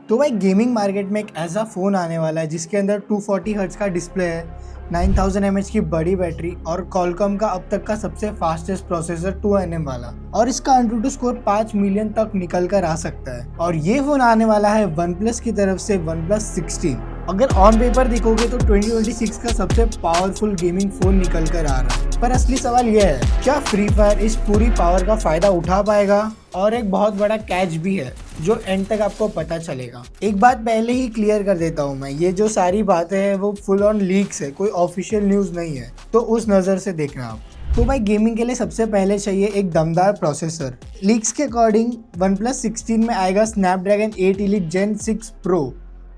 तो भाई gaming market में एक ऐसा फ़ोन आने वाला है जिसके अंदर 240 हर्ट्ज का डिस्प्ले है, 9000 mAh की बड़ी बैटरी और कॉलकॉम का अब तक का सबसे फास्टेस्ट प्रोसेसर 2nm वाला, और इसका AnTuTu स्कोर 5 मिलियन तक निकल कर आ सकता है। और ये फोन आने वाला है OnePlus की तरफ से OnePlus 16। अगर ऑन पेपर देखोगे तो 2026 का सबसे पावरफुल गेमिंग फोन निकल कर आ रहा है। पर असली सवाल यह है, क्या फ्री फायर इस पूरी पावर का फायदा उठा पाएगा? और एक बहुत बड़ा कैच भी है जो एंड तक आपको पता चलेगा। एक बात पहले ही क्लियर कर देता हूँ मैं, ये जो सारी बातें हैं वो फुल ऑन लीक्स है, कोई ऑफिशियल न्यूज़ नहीं है, तो उस नज़र से देखना आप। तो भाई गेमिंग के लिए सबसे पहले चाहिए एक दमदार प्रोसेसर। लीक्स के अकॉर्डिंग OnePlus 16 में आएगा Snapdragon 8 Elite Gen 6 Pro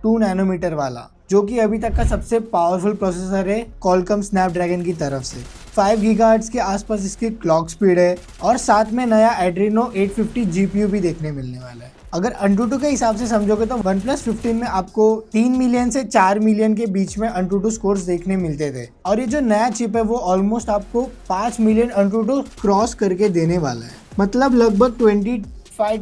2 nanometre वाला, जो कि अभी तक का सबसे पावरफुल प्रोसेसर है कॉलकॉम स्नैपड्रैगन की तरफ से। 5 गीगाहर्ट्ज के आसपास इसकी क्लॉक स्पीड है और साथ में नया एड्रीनो 850 GPU भी देखने मिलने वाला है। अगर AnTuTu के हिसाब से समझोगे तो OnePlus 15 में आपको 3 मिलियन से 4 मिलियन के बीच में AnTuTu स्कोर्स देखने मिलते थे, और ये जो नया चिप है वो ऑलमोस्ट आपको 5 मिलियन AnTuTu क्रॉस करके देने वाला है। मतलब लगभग 25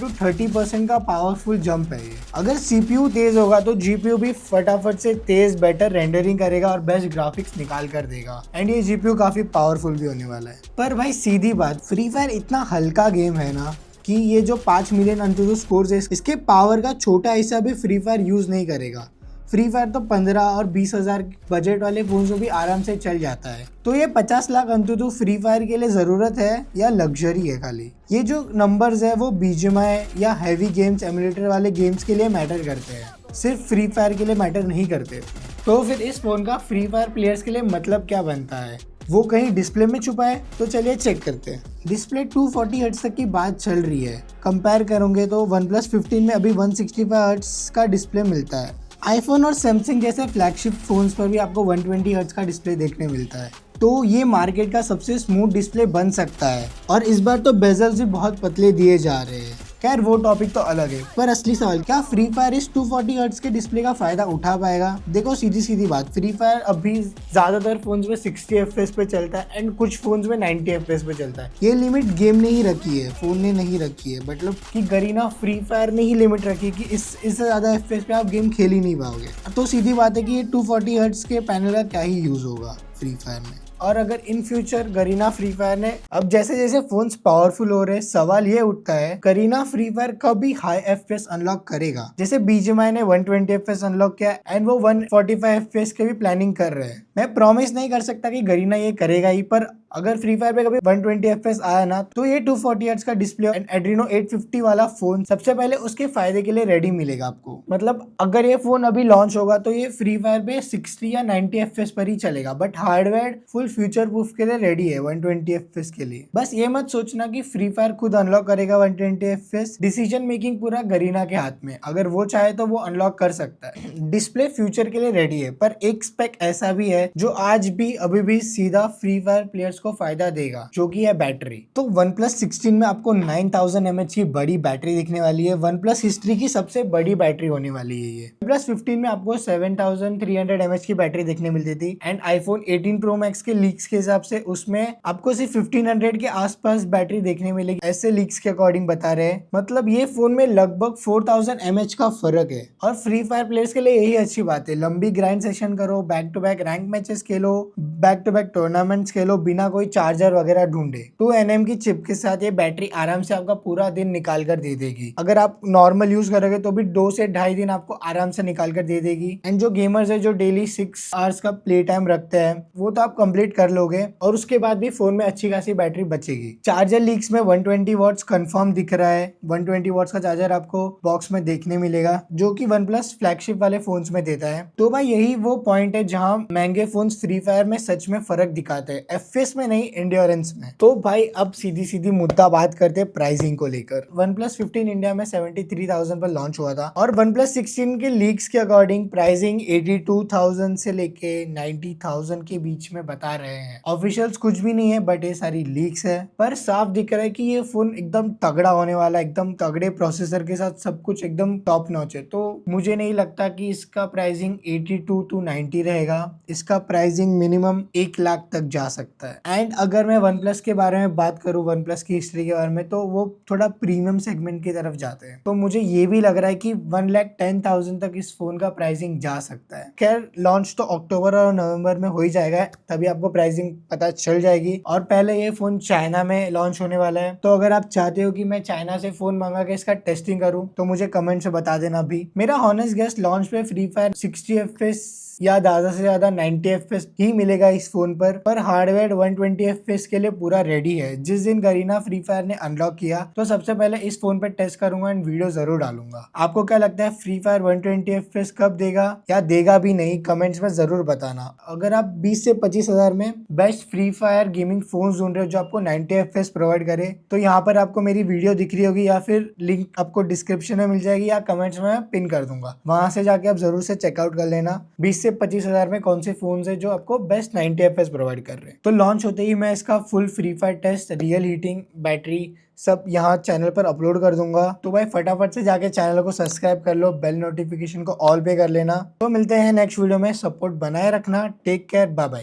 to 30% का पावरफुल जंप है ये। अगर CPU तेज होगा तो GPU भी फटाफट से तेज बेटर रेंडरिंग करेगा और बेस्ट ग्राफिक्स निकाल कर देगा, एंड ये GPU काफी पावरफुल भी होने वाला है। पर भाई सीधी बात, फ्री फायर इतना हल्का गेम है ना कि ये जो 5 मिलियन AnTuTu स्कोर्स है इसके पावर का छोटा हिस्सा भी फ्री फायर यूज नहीं करेगा। फ्री फायर तो 15 और 20 हजार बजट वाले फोन में भी आराम से चल जाता है। तो ये 50 लाख AnTuTu फ्री फायर के लिए जरूरत है या लग्जरी है खाली? ये जो नंबर्स है वो BGMI या हैवी गेम्स एमुलेटर वाले गेम्स के लिए मैटर करते हैं, सिर्फ फ्री फायर के लिए मैटर नहीं करते। तो फिर इस फोन का फ्री फायर प्लेयर्स के लिए मतलब क्या बनता है? वो कहीं डिस्प्ले में छुपा है? तो चलिए चेक करते हैं। डिस्प्ले 240 हर्ट्ज तक की बात चल रही है। कंपेयर करोगे तो OnePlus 15 में अभी 165 हर्ट्ज का डिस्प्ले मिलता है। आईफोन और सैमसंग जैसे फ्लैगशिप फोन्स पर भी आपको 120 हर्ट्ज का डिस्प्ले देखने मिलता है। तो ये मार्केट का सबसे स्मूथ डिस्प्ले बन सकता है, और इस बार तो बेजल्स भी बहुत पतले दिए जा रहे हैं। खैर वो टॉपिक तो अलग है, पर असली सवाल, क्या फ्री फायर इस 240 हर्ट्ज के डिस्प्ले का फायदा उठा पाएगा? देखो सीधी सीधी बात, फ्री फायर अभी ज्यादातर फोन्स में 60 FPS पे चलता है एंड कुछ फोन्स में 90 FPS पे चलता है। ये लिमिट गेम ने ही रखी है, फोन ने नहीं रखी है। मतलब कि गरीना फ्री फायर ने ही लिमिट रखी है कि इससे ज्यादा FPS पे आप गेम खेल ही नहीं पाओगे। तो सीधी बात है कि ये 240 हर्ट्ज के पैनल का क्या ही यूज होगा फ्री फायर में। और अगर in future Garena free fire ने, अब जैसे जैसे फोन्स पावरफुल हो रहे, सवाल ये उठता है गरीना फ्री फायर कभी हाई FPS अनलॉक करेगा? जैसे BGMI ने 120 FPS अनलॉक किया एंड वो 145 FPS के भी प्लानिंग कर रहे हैं। मैं प्रॉमिस नहीं कर सकता कि गरीना ये करेगा ही, पर अगर फ्री फायर पे कभी 120 FPS आया ना तो ये 240 हर्ट्ज का डिस्प्ले एंड एड्रीनो 850 वाला फोन सबसे पहले उसके फायदे के लिए रेडी मिलेगा आपको। मतलब अगर ये फोन अभी लॉन्च होगा तो ये फ्री फायर पे 60 या 90 FPS पर ही चलेगा, but hardware full future proof के लिए रेडी है 120 FPS के लिए। बस ये मत सोचना कि फ्री फायर खुद अनलॉक करेगा 120 FPS। डिसीजन मेकिंग पूरा गरीना के हाथ में, अगर वो चाहे तो वो अनलॉक कर सकता है। डिस्प्ले फ्यूचर के लिए रेडी है, पर एक स्पेक ऐसा भी है जो आज भी अभी भी सीधा फ्री फायर प्लेयर्स को फायदा देगा, जो कि है बैटरी। तो OnePlus 16 में आपको 9000 mAh की बड़ी बैटरी दिखने वाली है। OnePlus हिस्ट्री की सबसे बड़ी बैटरी होने वाली है ये। OnePlus 15 में आपको 7300 mAh की बैटरी देखने मिलती थी, एंड iPhone 18 Pro Max के लीक्स के हिसाब से उसमें आपको सिर्फ 1500 के आसपास बैटरी देखने मिलेगी, ऐसे लीक्स के अकॉर्डिंग बता रहे हैं। मतलब ये फोन में लगभग 4000 mAh का फर्क है, और फ्री फायर प्लेयर्स के लिए यही अच्छी बात है। लंबी ग्राइंड सेशन करो, back to back rank matches खेलो, बैक टू बैक टूर्नामेंट्स खेलो बिना कोई चार्जर वगैरह ढूंढे। 2nm की चिप के साथ ये बैटरी आराम से आपका पूरा दिन निकाल कर दे देगी। अगर आप नॉर्मल यूज करोगे तो भी 2 से 2.5 दिन आपको आराम से निकाल कर दे देगी। एंड जो गेमर्स है जो डेली 6 आवर्स का प्ले टाइम रखते हैं वो तो आप कंप्लीट कर लोगे, और उसके बाद भी फोन में अच्छी खासी बैटरी बचेगी। चार्जर लीक्स में 120 वॉट्स कंफर्म दिख रहा है। 120 वॉट्स का चार्जर आपको बॉक्स में देखने मिलेगा, जो कि OnePlus फ्लैगशिप वाले फोन्स में देता है। तो भाई यही वो पॉइंट है जहां महंगे फोन्स फ्री फायर में सच में फर्क दिखाते हैं, FPS में नहीं, एंड्योरेंस में। तो भाई अब सीधी सीधी मुद्दा बात करते हैं प्राइसिंग को लेकर। OnePlus 15 इंडिया में 73,000 पर लॉन्च हुआ था, और OnePlus 16 के लीक्स के अकॉर्डिंग प्राइसिंग 82,000 से लेके 90,000 के बीच में बता रहे हैं। ऑफिशियल्स कुछ भी नहीं है, बट ये सारी लीक्स है। पर साफ दिख रहा है कि ये फोन एकदम तगड़ा होने वाला है, एकदम तगड़े प्रोसेसर के साथ सब कुछ एकदम टॉप नॉच है। तो मुझे नहीं लगता कि इसका प्राइसिंग 82 to 90 रहेगा। इसका प्राइसिंग मिनिमम 1 लाख तक जा सकता है। एंड अगर मैं वन प्लस के बारे में बात करूँ, वन प्लस की हिस्ट्री के बारे में, तो वो थोड़ा प्रीमियम सेगमेंट की तरफ जाते हैं। तो मुझे ये भी लग रहा है कि 1,10,000 तक इस फोन का प्राइसिंग जा सकता है। खैर लॉन्च तो अक्टूबर और नवंबर में हो ही जाएगा, तभी आपको प्राइसिंग पता चल जाएगी। और पहले ये फोन चाइना में लॉन्च होने वाला है, तो अगर आप चाहते हो कि मैं चाइना से फोन मंगा के इसका टेस्टिंग करूं तो मुझे कमेंट से बता देना भी। मेरा हॉनेस्ट गेस लॉन्च पे फ्री फायर 60 FPS या ज्यादा से ज्यादा 90 FPS ही मिलेगा इस फोन पर हार्डवेयर 120 FPS के लिए पूरा रेडी है। जिस दिन गरीना फ्री फायर ने अनलॉक किया तो सबसे पहले इस फोन पे टेस्ट करूंगा एंड वीडियो जरूर डालूंगा। आपको क्या लगता है फ्री फायर 120 FPS कब देगा या देगा भी नहीं, कमेंट्स में जरूर बताना। अगर आप 20 से 25 हजार में best free fire gaming phone ढूंढ रहे हो जो आपको 90 FPS प्रोवाइड करे, तो यहाँ पर आपको मेरी वीडियो दिख रही होगी या फिर लिंक आपको डिस्क्रिप्शन में मिल जाएगी या कमेंट्स में पिन कर दूंगा, वहां से जाके आप जरूर से चेकआउट कर लेना 20 से 25 हजार में कौन से फोन है जो आपको बेस्ट 90 FPS प्रोवाइड कर रहे हैं। तो लॉन्च होते ही मैं इसका full Free Fire test, real heating, battery सब यहाँ चैनल पर अपलोड कर दूंगा। तो भाई फटाफट से जाके चैनल को सब्सक्राइब कर लो, बेल नोटिफिकेशन को ऑल पे कर लेना। तो मिलते हैं नेक्स्ट वीडियो में, सपोर्ट बनाए रखना, टेक केयर, बाय बाय।